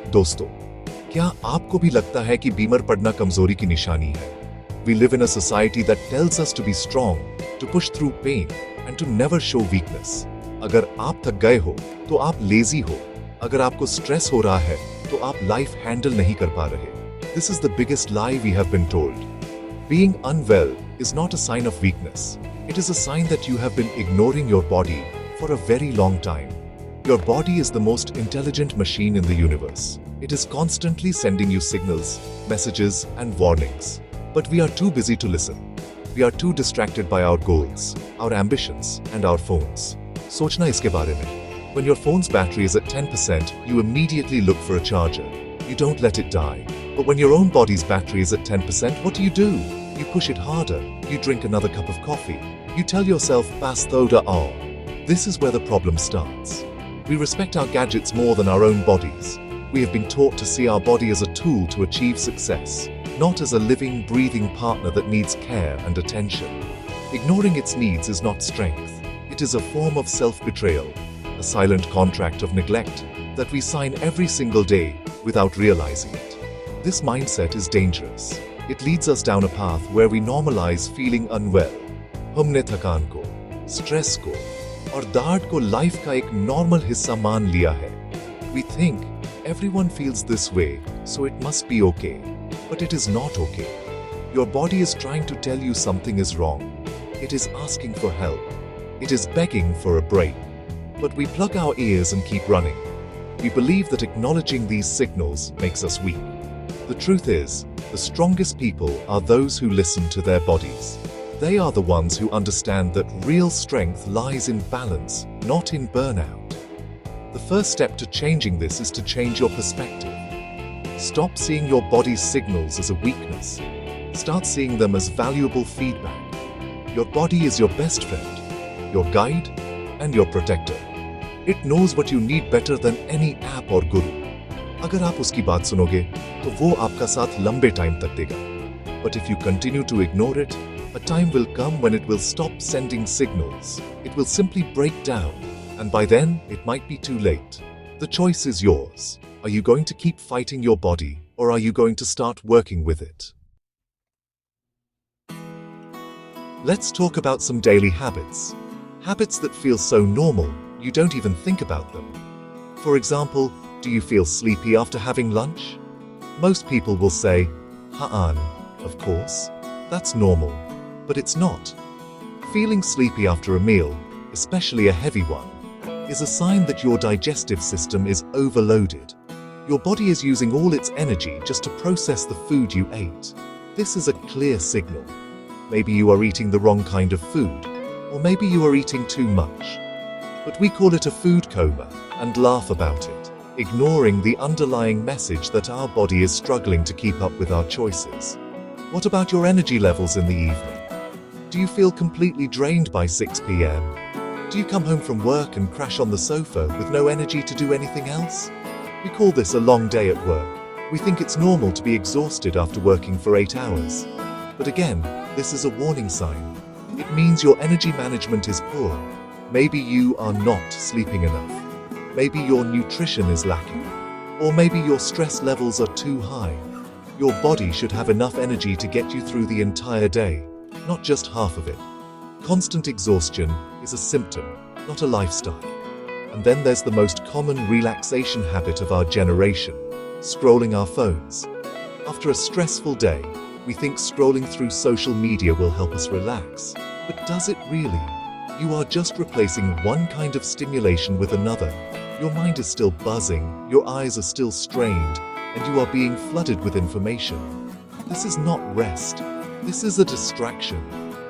दोस्तों, क्या आपको भी लगता है कि बीमार पड़ना कमजोरी की निशानी है? We live in a society that tells us to be strong, to push through pain, and to never show weakness. अगर आप थक गए हो, तो आप लेजी हो. अगर आपको स्ट्रेस हो रहा है, तो आप लाइफ हैंडल नहीं कर पा रहे. This is the biggest lie we have been told. Being unwell is not a sign of weakness. It is a sign that you have been ignoring your body for a very long time. Your body is the most intelligent machine in the universe. It is constantly sending you signals, messages, and warnings. But we are too busy to listen. We are too distracted by our goals, our ambitions, and our phones. सोचना इसके बारे में. When your phone's battery is at 10%, you immediately look for a charger. You don't let it die. But when your own body's battery is at 10%, what do? You push it harder. You drink another cup of coffee. You tell yourself, "Bas thoda all." This is where the problem starts. We respect our gadgets more than our own bodies. We have been taught to see our body as a tool to achieve success, not as a living, breathing partner that needs care and attention. Ignoring its needs is not strength. It is a form of self-betrayal, a silent contract of neglect that we sign every single day without realizing it. This mindset is dangerous. It leads us down a path where we normalize feeling unwell. हमने थकान को, stress को और दर्द को life का एक normal हिस्सा मान लिया है. We think everyone feels this way, so it must be okay. But it is not okay. Your body is trying to tell you something is wrong. It is asking for help. It is begging for a break. But we plug our ears and keep running. We believe that acknowledging these signals makes us weak. The truth is, the strongest people are those who listen to their bodies. They are the ones who understand that real strength lies in balance, not in burnout. The first step to changing this is to change your perspective. Stop seeing your body's signals as a weakness. Start seeing them as valuable feedback. Your body is your best friend, your guide, and your protector. It knows what you need better than any app or guru. अगर आप उसकी बात सुनोगे, तो वो आपका साथ लंबे टाइम तक देगा. But if you continue to ignore it, a time will come when it will stop sending signals. It will simply break down, and by then, it might be too late. The choice is yours. Are you going to keep fighting your body, or are you going to start working with it? Let's talk about some daily habits. Habits that feel so normal, you don't even think about them. For example, do you feel sleepy after having lunch? Most people will say, "Haan, of course, that's normal." But it's not. Feeling sleepy after a meal, especially a heavy one, is a sign that your digestive system is overloaded. Your body is using all its energy just to process the food you ate. This is a clear signal. Maybe you are eating the wrong kind of food, or maybe you are eating too much. But we call it a food coma and laugh about it, ignoring the underlying message that our body is struggling to keep up with our choices. What about your energy levels in the evening? Do you feel completely drained by 6 p.m.? Do you come home from work and crash on the sofa with no energy to do anything else? We call this a long day at work. We think it's normal to be exhausted after working for 8 hours. But again, this is a warning sign. It means your energy management is poor. Maybe you are not sleeping enough. Maybe your nutrition is lacking. Or maybe your stress levels are too high. Your body should have enough energy to get you through the entire day, not just half of it. Constant exhaustion is a symptom, not a lifestyle. And then there's the most common relaxation habit of our generation, scrolling our phones. After a stressful day, we think scrolling through social media will help us relax. But does it really? You are just replacing one kind of stimulation with another. Your mind is still buzzing, your eyes are still strained, and you are being flooded with information. This is not rest. This is a distraction.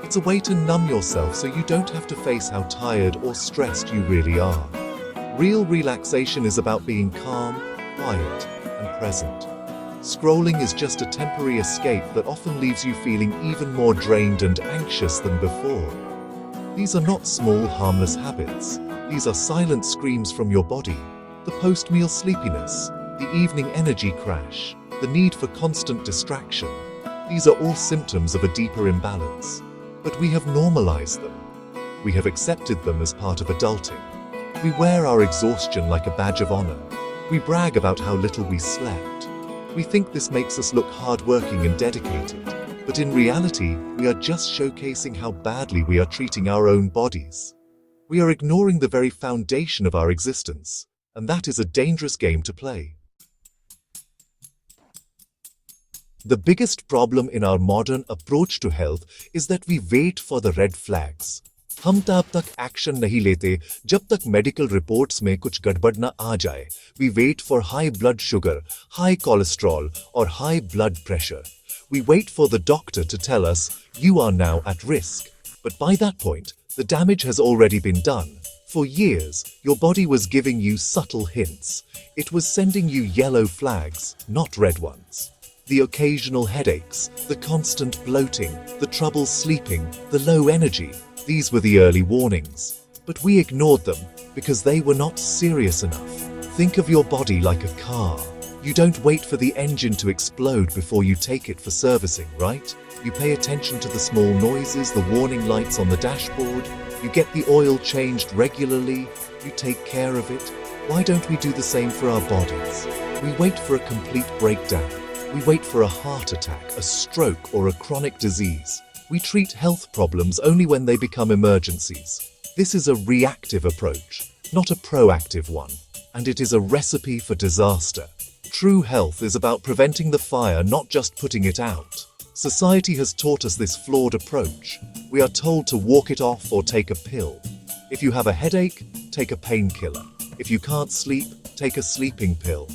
It's a way to numb yourself so you don't have to face how tired or stressed you really are. Real relaxation is about being calm, quiet, and present. Scrolling is just a temporary escape that often leaves you feeling even more drained and anxious than before. These are not small, harmless habits. These are silent screams from your body. The post-meal sleepiness, the evening energy crash, the need for constant distraction. These are all symptoms of a deeper imbalance. But we have normalized them. We have accepted them as part of adulting. We wear our exhaustion like a badge of honor. We brag about how little we slept. We think this makes us look hardworking and dedicated, but in reality, we are just showcasing how badly we are treating our own bodies. We are ignoring the very foundation of our existence, and that is a dangerous game to play. The biggest problem in our modern approach to health is that we wait for the red flags. हम तब तक action नहीं लेते जब तक medical reports में कुछ गड़बड़ न आ जाए. We wait for high blood sugar, high cholesterol, or high blood pressure. We wait for the doctor to tell us, you are now at risk. But by that point, the damage has already been done. For years, your body was giving you subtle hints. It was sending you yellow flags, not red ones. The occasional headaches, the constant bloating, the trouble sleeping, the low energy. These were the early warnings. But we ignored them because they were not serious enough. Think of your body like a car. You don't wait for the engine to explode before you take it for servicing, right? You pay attention to the small noises, the warning lights on the dashboard. You get the oil changed regularly. You take care of it. Why don't we do the same for our bodies? We wait for a complete breakdown. We wait for a heart attack, a stroke, or a chronic disease. We treat health problems only when they become emergencies. This is a reactive approach, not a proactive one, and it is a recipe for disaster. True health is about preventing the fire, not just putting it out. Society has taught us this flawed approach. We are told to walk it off or take a pill. If you have a headache, take a painkiller. If you can't sleep, take a sleeping pill.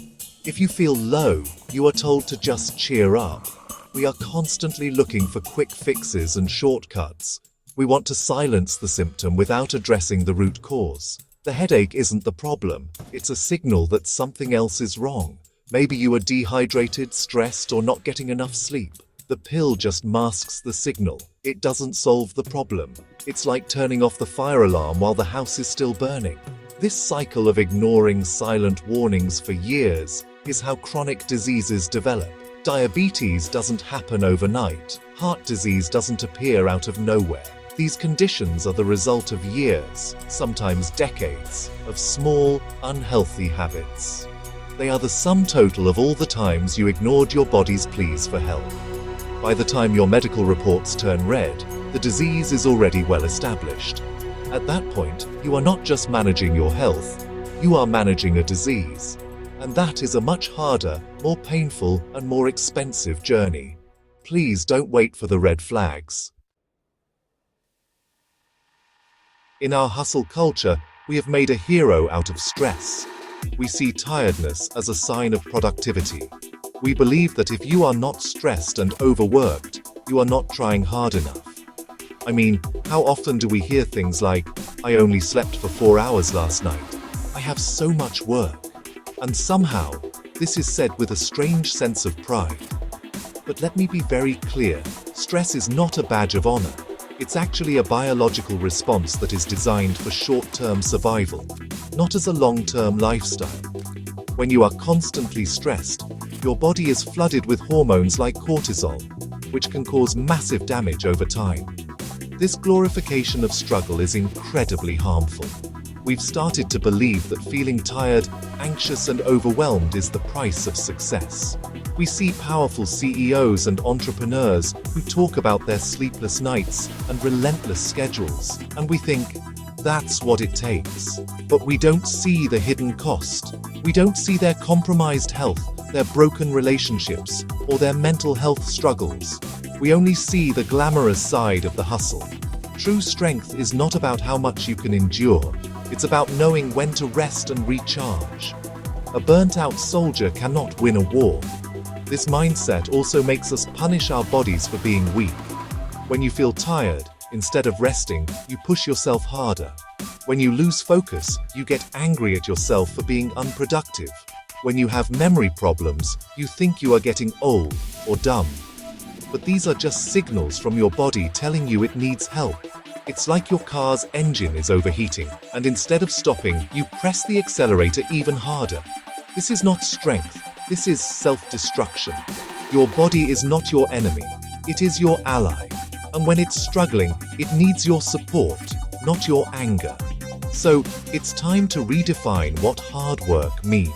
If you feel low, you are told to just cheer up. We are constantly looking for quick fixes and shortcuts. We want to silence the symptom without addressing the root cause. The headache isn't the problem. It's a signal that something else is wrong. Maybe you are dehydrated, stressed, or not getting enough sleep. The pill just masks the signal. It doesn't solve the problem. It's like turning off the fire alarm while the house is still burning. This cycle of ignoring silent warnings for years is how chronic diseases develop. Diabetes doesn't happen overnight. Heart disease doesn't appear out of nowhere. These conditions are the result of years, sometimes decades, of small, unhealthy habits. They are the sum total of all the times you ignored your body's pleas for help. By the time your medical reports turn red, the disease is already well established. At that point, you are not just managing your health, you are managing a disease. And that is a much harder, more painful, and more expensive journey. Please don't wait for the red flags. In our hustle culture, we have made a hero out of stress. We see tiredness as a sign of productivity. We believe that if you are not stressed and overworked, you are not trying hard enough. I mean, how often do we hear things like, I only slept for 4 hours last night. I have so much work. And somehow, this is said with a strange sense of pride. But let me be very clear, stress is not a badge of honor. It's actually a biological response that is designed for short-term survival, not as a long-term lifestyle. When you are constantly stressed, your body is flooded with hormones like cortisol, which can cause massive damage over time. This glorification of struggle is incredibly harmful. We've started to believe that feeling tired, anxious, and overwhelmed is the price of success. We see powerful CEOs and entrepreneurs who talk about their sleepless nights and relentless schedules, and we think, that's what it takes. But we don't see the hidden cost. We don't see their compromised health, their broken relationships, or their mental health struggles. We only see the glamorous side of the hustle. True strength is not about how much you can endure. It's about knowing when to rest and recharge. A burnt-out soldier cannot win a war. This mindset also makes us punish our bodies for being weak. When you feel tired, instead of resting, you push yourself harder. When you lose focus, you get angry at yourself for being unproductive. When you have memory problems, you think you are getting old or dumb. But these are just signals from your body telling you it needs help. It's like your car's engine is overheating, and instead of stopping, you press the accelerator even harder. This is not strength, this is self-destruction. Your body is not your enemy, it is your ally. And when it's struggling, it needs your support, not your anger. So, it's time to redefine what hard work means.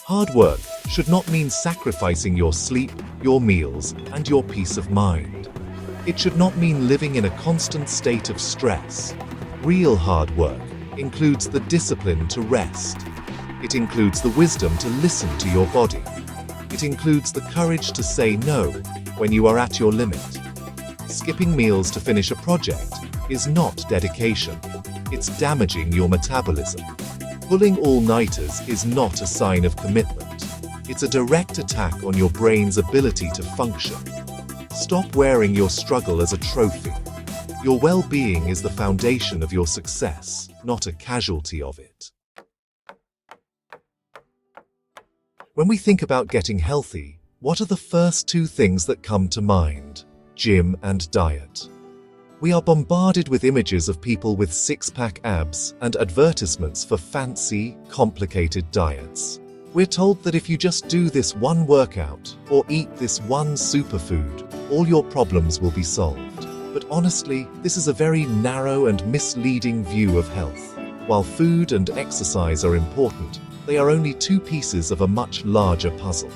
Hard work should not mean sacrificing your sleep, your meals, and your peace of mind. It should not mean living in a constant state of stress. Real hard work includes the discipline to rest. It includes the wisdom to listen to your body. It includes the courage to say no when you are at your limit. Skipping meals to finish a project is not dedication. It's damaging your metabolism. Pulling all-nighters is not a sign of commitment. It's a direct attack on your brain's ability to function. Stop wearing your struggle as a trophy. Your well-being is the foundation of your success, not a casualty of it. When we think about getting healthy, what are the first two things that come to mind? Gym and diet. We are bombarded with images of people with six-pack abs and advertisements for fancy, complicated diets. We're told that if you just do this one workout or eat this one superfood, all your problems will be solved. But honestly, this is a very narrow and misleading view of health. While food and exercise are important, they are only two pieces of a much larger puzzle.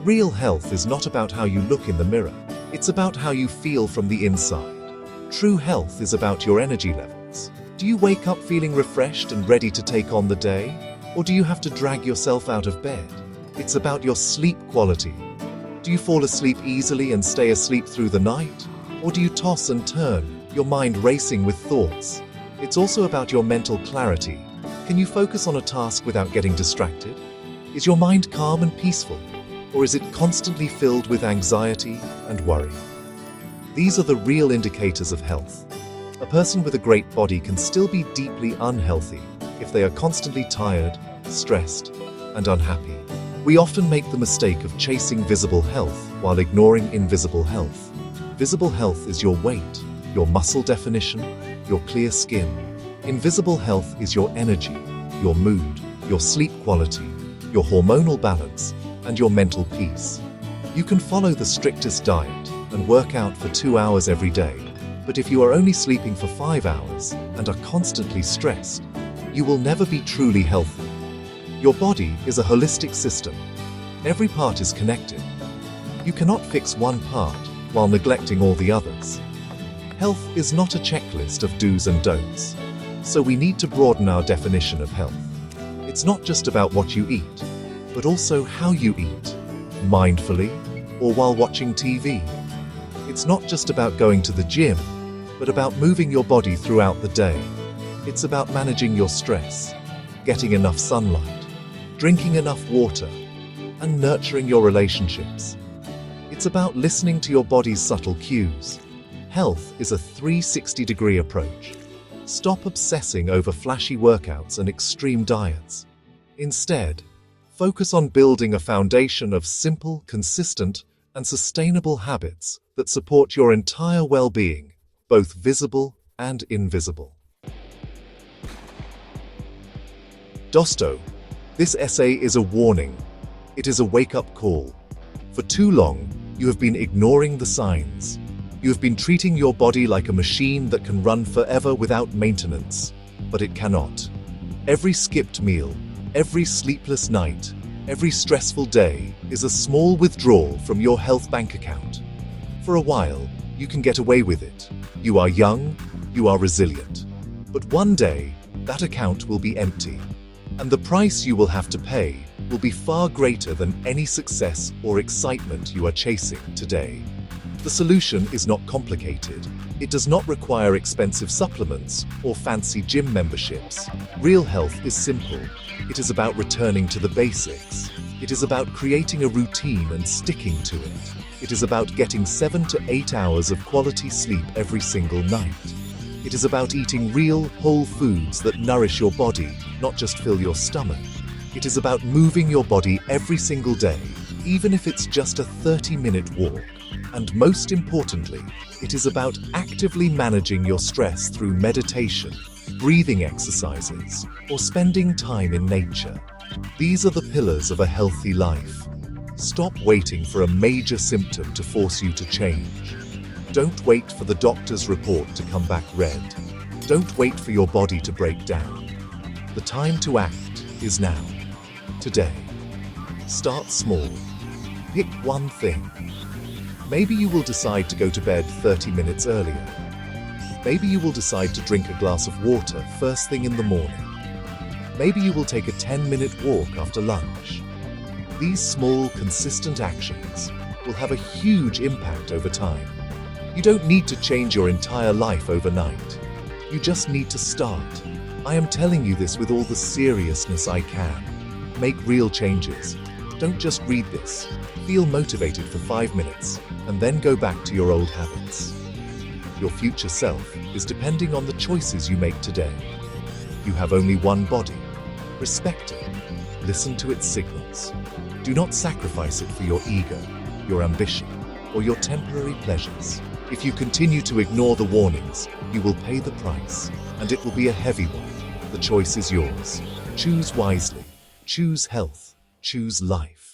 Real health is not about how you look in the mirror. It's about how you feel from the inside. True health is about your energy levels. Do you wake up feeling refreshed and ready to take on the day? Or do you have to drag yourself out of bed? It's about your sleep quality. Do you fall asleep easily and stay asleep through the night? Or do you toss and turn, your mind racing with thoughts? It's also about your mental clarity. Can you focus on a task without getting distracted? Is your mind calm and peaceful? Or is it constantly filled with anxiety and worry? These are the real indicators of health. A person with a great body can still be deeply unhealthy if they are constantly tired, stressed, and unhappy. We often make the mistake of chasing visible health while ignoring invisible health. Visible health is your weight, your muscle definition, your clear skin. Invisible health is your energy, your mood, your sleep quality, your hormonal balance, and your mental peace. You can follow the strictest diet and work out for 2 hours every day, but if you are only sleeping for 5 hours and are constantly stressed, you will never be truly healthy. Your body is a holistic system. Every part is connected. You cannot fix one part while neglecting all the others. Health is not a checklist of do's and don'ts, so we need to broaden our definition of health. It's not just about what you eat, but also how you eat, mindfully or while watching TV. It's not just about going to the gym, but about moving your body throughout the day. It's about managing your stress, getting enough sunlight, drinking enough water, and nurturing your relationships. It's about listening to your body's subtle cues. Health is a 360-degree approach. Stop obsessing over flashy workouts and extreme diets. Instead, focus on building a foundation of simple, consistent, and sustainable habits that support your entire well-being, both visible and invisible. Dosto, this essay is a warning. It is a wake-up call. For too long, you have been ignoring the signs. You have been treating your body like a machine that can run forever without maintenance, but it cannot. Every skipped meal, every sleepless night, every stressful day is a small withdrawal from your health bank account. For a while, you can get away with it. You are young, you are resilient. But one day, that account will be empty, and the price you will have to pay will be far greater than any success or excitement you are chasing today. The solution is not complicated. It does not require expensive supplements or fancy gym memberships. Real health is simple. It is about returning to the basics. It is about creating a routine and sticking to it. It is about getting 7 to 8 hours of quality sleep every single night. It is about eating real, whole foods that nourish your body, not just fill your stomach. It is about moving your body every single day, even if it's just a 30-minute walk. And most importantly, it is about actively managing your stress through meditation, breathing exercises, or spending time in nature. These are the pillars of a healthy life. Stop waiting for a major symptom to force you to change. Don't wait for the doctor's report to come back red. Don't wait for your body to break down. The time to act is now. Today. Start small. Pick one thing. Maybe you will decide to go to bed 30 minutes earlier. Maybe you will decide to drink a glass of water first thing in the morning. Maybe you will take a 10-minute walk after lunch. These small, consistent actions will have a huge impact over time. You don't need to change your entire life overnight. You just need to start. I am telling you this with all the seriousness I can. Make real changes. Don't just read this. Feel motivated for 5 minutes and then go back to your old habits. Your future self is depending on the choices you make today. You have only one body. Respect it. Listen to its signals. Do not sacrifice it for your ego, your ambition, or your temporary pleasures. If you continue to ignore the warnings, you will pay the price, and it will be a heavy one. The choice is yours. Choose wisely. Choose health. Choose life.